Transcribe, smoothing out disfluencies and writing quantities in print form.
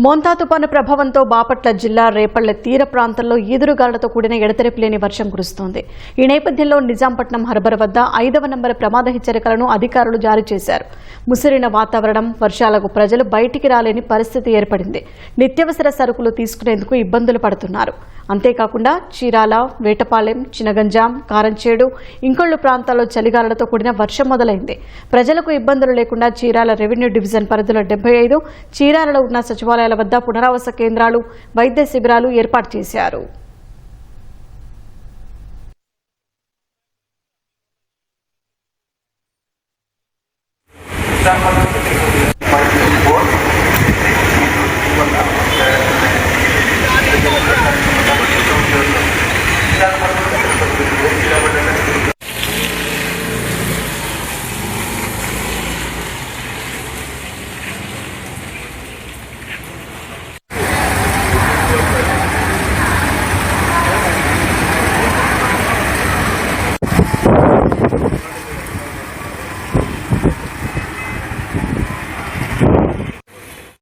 మోంతా తుపాను ప్రభావంతో బాపట్ల జిల్లా రేపల్లె తీర ప్రాంతంలో ఈదురుగాలులతో కూడిన ఎడతెరిపి లేని వర్షం కురుస్తోంది. ఈ నేపథ్యంలో నిజాంపట్నం హార్బర్ వద్ద 5వ నంబర్ ప్రమాద హెచ్చరికలను అధికారులు జారీ చేశారు. ముసిరిన వాతావరణం, వర్షాలకు ప్రజలు బయటికి రాలేని పరిస్థితి ఏర్పడింది. నిత్యావసర సరుకులు తీసుకునేందుకు ఇబ్బందులు పడుతున్నారు. అంతేకాకుండా చీరాల, వేటపాలెం, చినగంజాం, కారంచేడు, ఇంకొల్లు ప్రాంతాల్లో చలిగాలులతో కూడిన వర్షం మొదలైంది. ప్రజలకు ఇబ్బందులు లేకుండా చీరాల రెవెన్యూ డివిజన్ పరిధిలో 75, చీరాలలో ఉన్న సచివాలయాల వద్ద పునరావాస కేంద్రాలు, వైద్య శిబిరాలు ఏర్పాటు చేశారు.